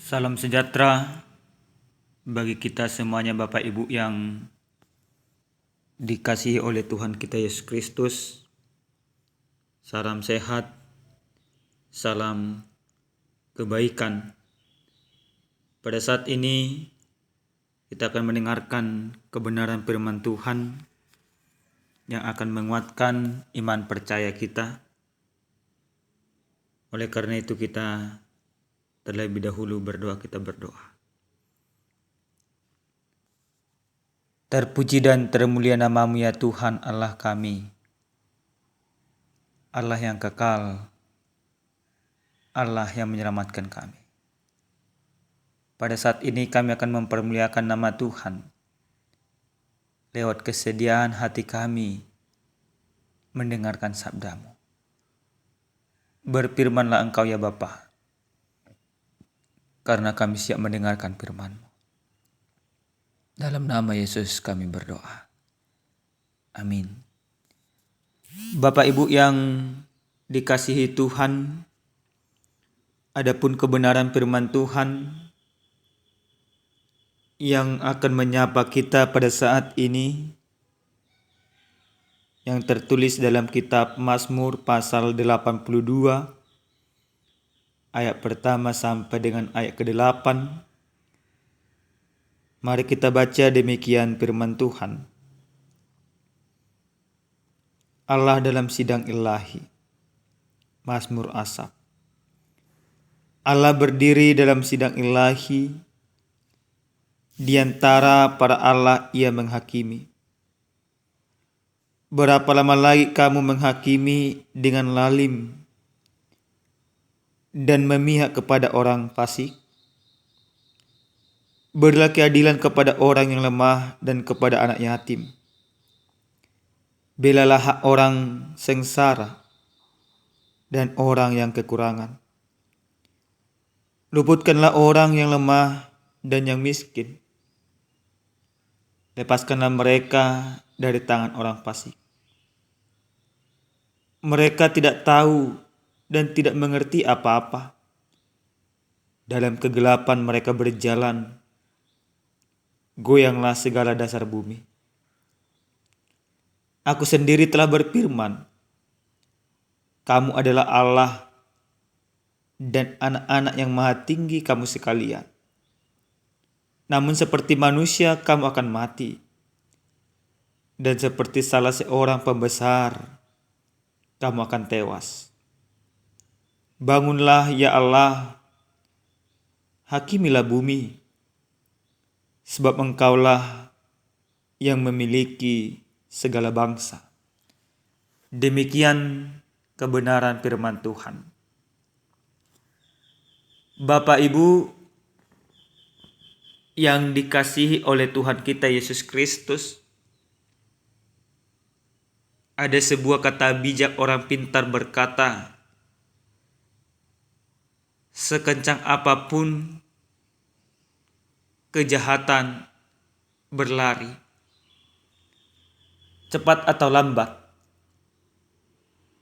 Salam sejahtera bagi kita semuanya, Bapak Ibu yang dikasihi oleh Tuhan kita Yesus Kristus. Salam sehat, salam kebaikan. Pada saat ini kita akan mendengarkan kebenaran firman Tuhan yang akan menguatkan iman percaya kita. Oleh karena itu kita terlebih dahulu kita berdoa. Terpuji dan termulia nama-Mu ya Tuhan Allah kami, Allah yang kekal, Allah yang menyelamatkan kami. Pada saat ini kami akan mempermuliakan nama Tuhan lewat kesediaan hati kami mendengarkan sabda-Mu. Berfirmanlah Engkau ya Bapa, karena kami siap mendengarkan firman-Mu. Dalam nama Yesus kami berdoa. Amin. Bapak Ibu yang dikasihi Tuhan, adapun kebenaran firman Tuhan yang akan menyapa kita pada saat ini, yang tertulis dalam kitab Mazmur pasal 82, ayat pertama sampai dengan ayat ke-8. Mari kita baca demikian firman Tuhan. Allah dalam sidang ilahi. Mazmur Asaf. Allah berdiri dalam sidang ilahi. Di antara para Allah ia menghakimi. Berapa lama lagi kamu menghakimi dengan lalim dan memihak kepada orang fasik? Berilah keadilan kepada orang yang lemah dan kepada anak yatim. Belalah hak orang sengsara dan orang yang kekurangan. Luputkanlah orang yang lemah dan yang miskin. Lepaskanlah mereka dari tangan orang fasik. Mereka tidak tahu dan tidak mengerti apa-apa. Dalam kegelapan mereka berjalan. Goyanglah segala dasar bumi. Aku sendiri telah berfirman, kamu adalah Allah dan anak-anak yang maha tinggi kamu sekalian. Namun seperti manusia kamu akan mati, dan seperti salah seorang pembesar kamu akan tewas. Bangunlah ya Allah, hakimilah bumi, sebab Engkaulah yang memiliki segala bangsa. Demikian kebenaran firman Tuhan. Bapak Ibu yang dikasihi oleh Tuhan kita Yesus Kristus, ada sebuah kata bijak orang pintar berkata, sekencang apapun kejahatan berlari, cepat atau lambat,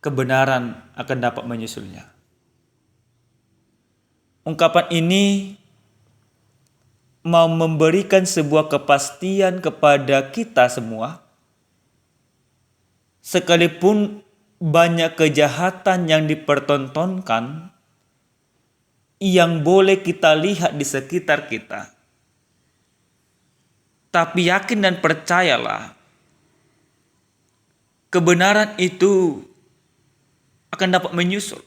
kebenaran akan dapat menyusulnya. Ungkapan ini mau memberikan sebuah kepastian kepada kita semua. Sekalipun banyak kejahatan yang dipertontonkan, yang boleh kita lihat di sekitar kita, tapi yakin dan percayalah, kebenaran itu akan dapat menyusul.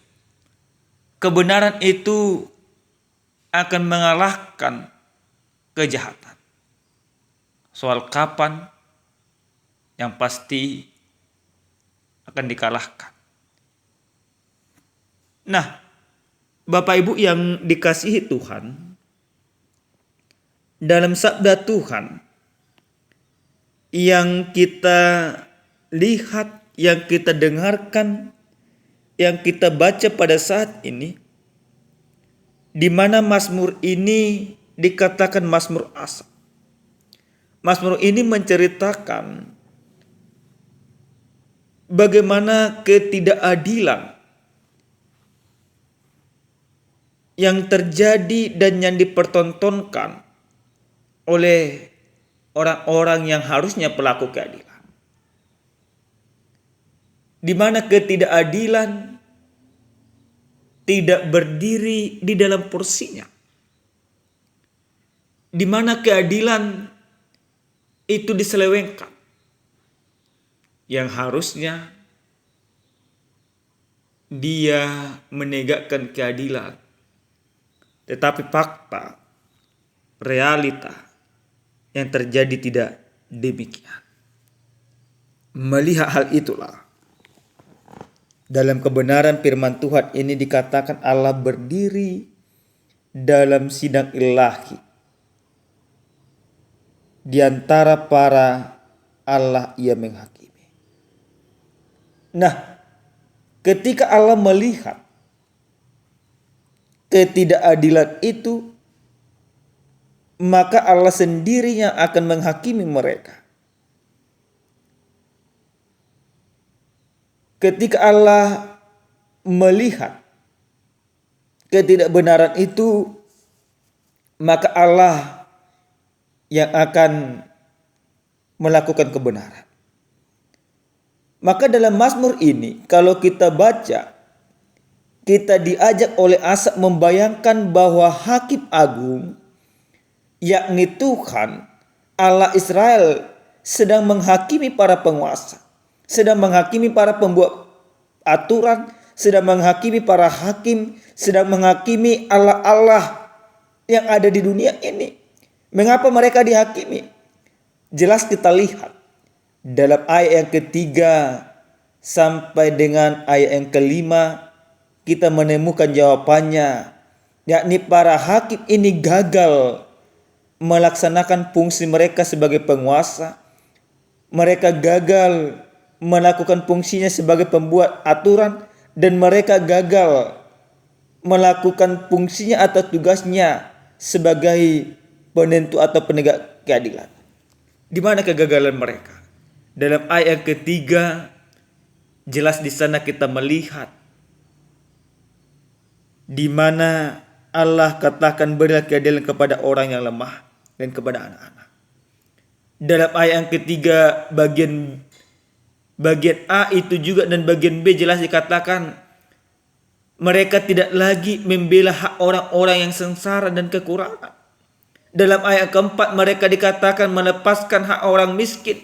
Kebenaran itu akan mengalahkan kejahatan. Soal kapan, yang pasti akan dikalahkan. Nah, Bapak Ibu yang dikasihi Tuhan, dalam sabda Tuhan yang kita lihat, yang kita dengarkan, yang kita baca pada saat ini, di mana Mazmur ini dikatakan Mazmur Asaf. Mazmur ini menceritakan bagaimana ketidakadilan yang terjadi dan yang dipertontonkan oleh orang-orang yang harusnya pelaku keadilan, di mana ketidakadilan tidak berdiri di dalam porsinya, di mana keadilan itu diselewengkan, yang harusnya dia menegakkan keadilan, tetapi fakta, realita yang terjadi tidak demikian. Melihat hal itulah, dalam kebenaran firman Tuhan ini dikatakan Allah berdiri dalam sidang ilahi di antara para Allah ia menghakimi. Nah, ketika Allah melihat ketidakadilan itu, maka Allah sendirinya akan menghakimi mereka. Ketika Allah melihat ketidakbenaran itu, maka Allah yang akan melakukan kebenaran. Maka dalam Mazmur ini, kalau kita baca, kita diajak oleh Asaf membayangkan bahwa Hakim Agung, yakni Tuhan Allah Israel, sedang menghakimi para penguasa, sedang menghakimi para pembuat aturan, sedang menghakimi para hakim, sedang menghakimi Allah-Allah yang ada di dunia ini. Mengapa mereka dihakimi? Jelas kita lihat dalam ayat yang ketiga sampai dengan ayat yang kelima, kita menemukan jawabannya, yakni para hakim ini gagal melaksanakan fungsi mereka sebagai penguasa. Mereka gagal melakukan fungsinya sebagai pembuat aturan, dan mereka gagal melakukan fungsinya atau tugasnya sebagai penentu atau penegak keadilan. Di mana kegagalan mereka? Dalam ayat yang ketiga, jelas di sana kita melihat di mana Allah katakan berilah keadilan kepada orang yang lemah dan kepada anak-anak. Dalam ayat yang ketiga bagian A itu juga dan bagian B jelas dikatakan mereka tidak lagi membela hak orang-orang yang sengsara dan kekurangan. Dalam ayat keempat mereka dikatakan melepaskan hak orang miskin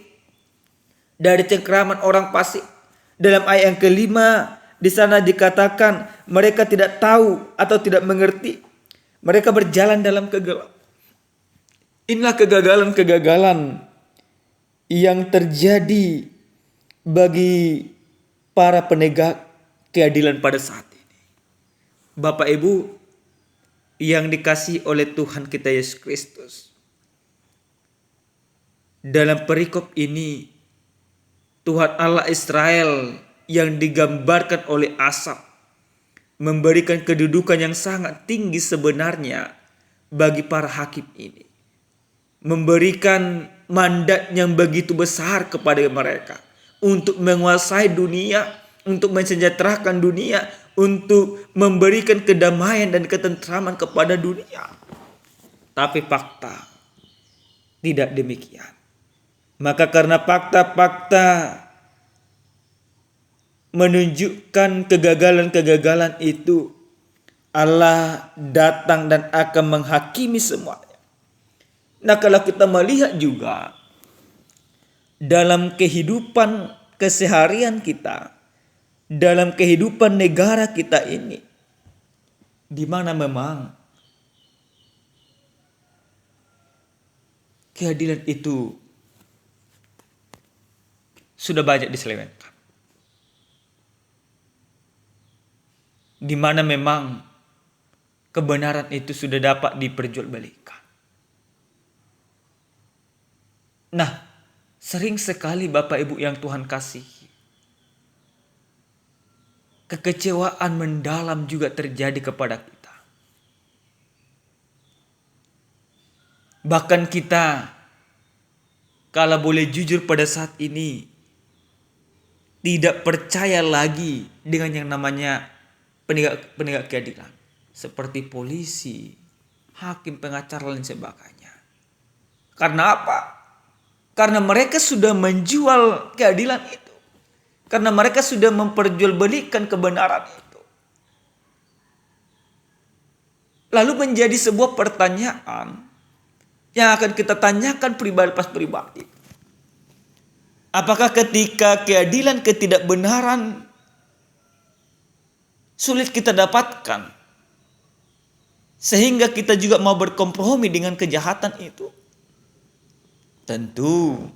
dari cengkraman orang fasik. Dalam ayat yang kelima di sana dikatakan mereka tidak tahu atau tidak mengerti. Mereka berjalan dalam kegelapan. Inilah kegagalan-kegagalan yang terjadi bagi para penegak keadilan pada saat ini. Bapak Ibu yang dikasihi oleh Tuhan kita Yesus Kristus, dalam perikop ini Tuhan Allah Israel yang digambarkan oleh Asaf memberikan kedudukan yang sangat tinggi sebenarnya bagi para hakim ini. Memberikan mandat yang begitu besar kepada mereka untuk menguasai dunia, untuk mensejahterakan dunia, untuk memberikan kedamaian dan ketentraman kepada dunia. Tapi fakta tidak demikian. Maka karena fakta-fakta menunjukkan kegagalan-kegagalan itu, Allah datang dan akan menghakimi semuanya. Nah, kalau kita melihat juga dalam kehidupan keseharian kita, dalam kehidupan negara kita ini, di mana memang keadilan itu sudah banyak diselewengkan. Di mana memang kebenaran itu sudah dapat diperjualbelikan. Nah, sering sekali Bapak Ibu yang Tuhan kasihi, kekecewaan mendalam juga terjadi kepada kita. Bahkan kita, kalau boleh jujur pada saat ini, tidak percaya lagi dengan yang namanya penegak keadilan. seperti polisi, hakim, pengacara, dan sebagainya. Karena apa? Karena mereka sudah menjual keadilan itu. Karena mereka sudah memperjualbelikan kebenaran itu. Lalu menjadi sebuah pertanyaan yang akan kita tanyakan pribadi pas pribadi. Apakah ketika keadilan, ketidakbenaran sulit kita dapatkan, sehingga kita juga mau berkompromi dengan kejahatan itu? Tentu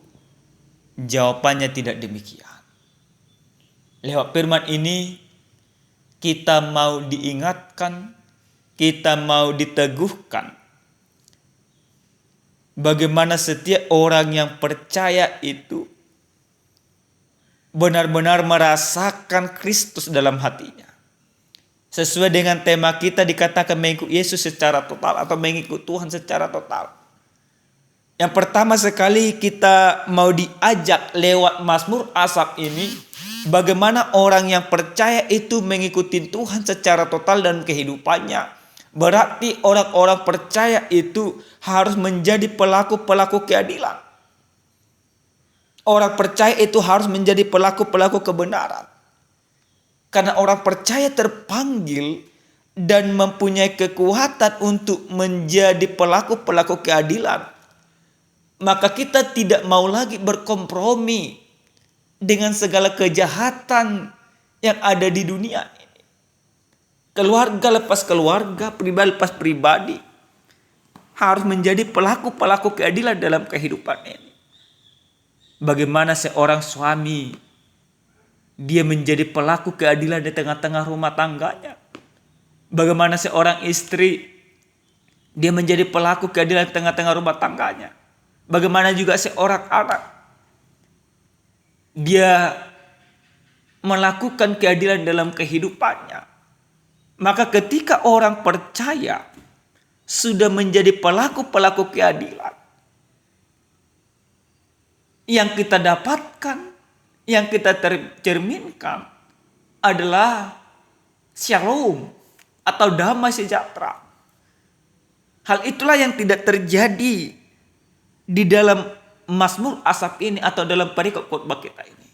jawabannya tidak demikian. Lewat firman ini kita mau diingatkan, kita mau diteguhkan bagaimana setiap orang yang percaya itu benar-benar merasakan Kristus dalam hatinya. Sesuai dengan tema kita dikatakan mengikut Yesus secara total atau mengikut Tuhan secara total. Yang pertama sekali kita mau diajak lewat Mazmur Asaf ini, bagaimana orang yang percaya itu mengikuti Tuhan secara total dalam kehidupannya. Berarti orang-orang percaya itu harus menjadi pelaku-pelaku keadilan. Orang percaya itu harus menjadi pelaku-pelaku kebenaran. Karena orang percaya terpanggil dan mempunyai kekuatan untuk menjadi pelaku-pelaku keadilan. Maka kita tidak mau lagi berkompromi dengan segala kejahatan yang ada di dunia ini. Keluarga lepas keluarga, pribadi lepas pribadi harus menjadi pelaku-pelaku keadilan dalam kehidupan ini. Bagaimana seorang suami dia menjadi pelaku keadilan di tengah-tengah rumah tangganya. Bagaimana seorang istri dia menjadi pelaku keadilan di tengah-tengah rumah tangganya. Bagaimana juga seorang anak dia melakukan keadilan dalam kehidupannya. Maka ketika orang percaya sudah menjadi pelaku-pelaku keadilan, yang kita dapatkan, yang kita cerminkan adalah shalom atau damai sejahtera. Hal itulah yang tidak terjadi di dalam Mazmur Asaf ini atau dalam perikop khotbah kita ini.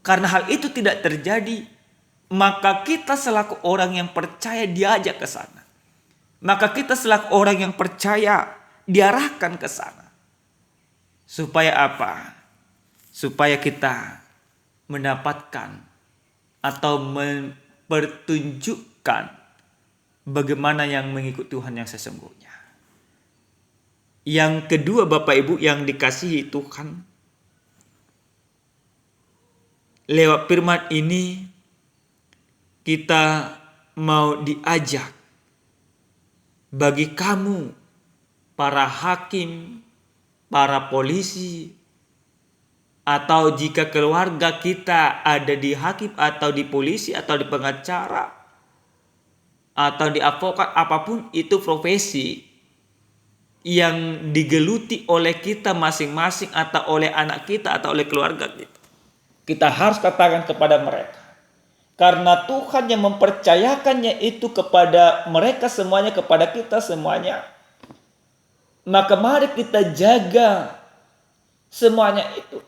Karena hal itu tidak terjadi, maka kita selaku orang yang percaya diajak ke sana. Maka kita selaku orang yang percaya diarahkan ke sana. Supaya apa? Supaya kita mendapatkan atau mempertunjukkan bagaimana yang mengikut Tuhan yang sesungguhnya. Yang kedua, Bapak Ibu yang dikasihi Tuhan, lewat firman ini kita mau diajak bagi kamu, para hakim, para polisi, atau jika keluarga kita ada di hakim atau di polisi atau di pengacara atau di advokat, apapun itu profesi yang digeluti oleh kita masing-masing atau oleh anak kita atau oleh keluarga kita. Kita harus katakan kepada mereka. Karena Tuhan yang mempercayakannya itu kepada mereka semuanya, kepada kita semuanya. Maka mari kita jaga semuanya itu.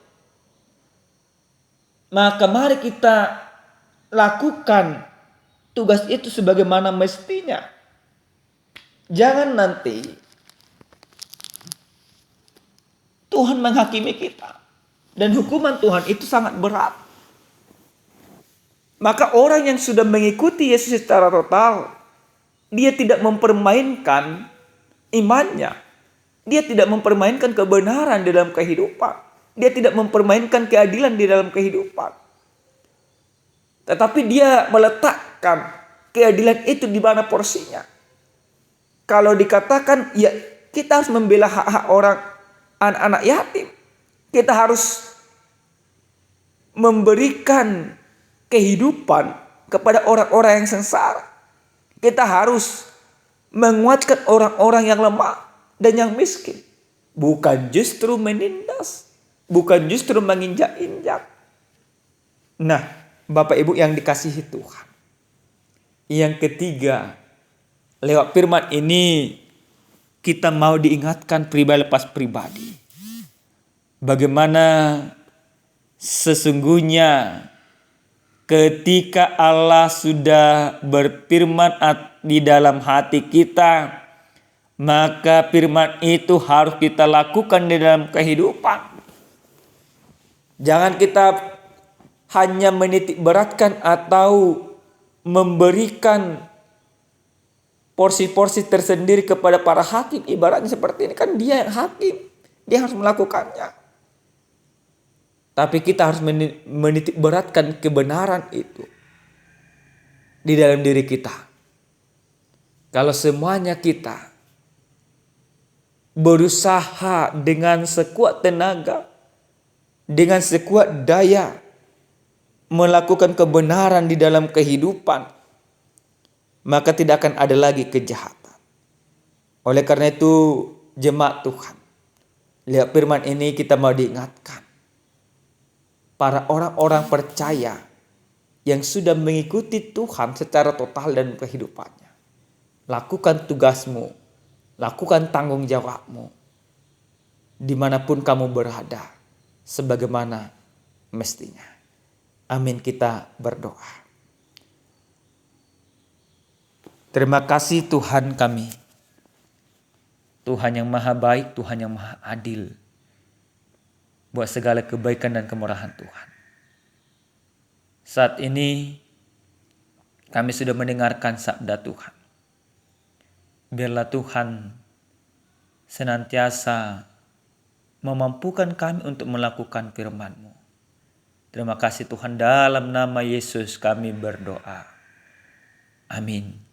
Maka mari kita lakukan tugas itu sebagaimana mestinya. Jangan nanti Tuhan menghakimi kita. Dan hukuman Tuhan itu sangat berat. Maka orang yang sudah mengikuti Yesus secara total, dia tidak mempermainkan imannya. Dia tidak mempermainkan kebenaran di dalam kehidupan. Dia tidak mempermainkan keadilan di dalam kehidupan. Tetapi dia meletakkan keadilan itu di mana porsinya. Kalau dikatakan ya kita harus membela hak-hak orang, anak-anak yatim. Kita harus memberikan kehidupan kepada orang-orang yang sengsara. Kita harus menguatkan orang-orang yang lemah dan yang miskin. Bukan justru menindas. Bukan justru menginjak-injak. Nah, Bapak Ibu yang dikasihi Tuhan. Yang ketiga, lewat firman ini kita mau diingatkan pribadi lepas pribadi. Bagaimana sesungguhnya ketika Allah sudah berfirman di dalam hati kita, maka firman itu harus kita lakukan di dalam kehidupan. Jangan kita hanya menitik beratkan atau memberikan porsi-porsi tersendiri kepada para hakim. Ibaratnya seperti ini, kan dia yang hakim, dia harus melakukannya. Tapi kita harus menitik beratkan kebenaran itu di dalam diri kita. Kalau semuanya kita berusaha dengan sekuat tenaga, dengan sekuat daya melakukan kebenaran di dalam kehidupan, maka tidak akan ada lagi kejahatan. Oleh karena itu, jemaat Tuhan, lihat firman ini kita mau diingatkan. Para orang-orang percaya yang sudah mengikuti Tuhan secara total dalam kehidupannya. Lakukan tugasmu, lakukan tanggung jawabmu, dimanapun kamu berada, sebagaimana mestinya. Amin, kita berdoa. Terima kasih Tuhan kami, Tuhan yang maha baik, Tuhan yang maha adil, buat segala kebaikan dan kemurahan Tuhan. Saat ini kami sudah mendengarkan sabda Tuhan. Biarlah Tuhan senantiasa memampukan kami untuk melakukan firman-Mu. Terima kasih Tuhan, dalam nama Yesus kami berdoa. Amin.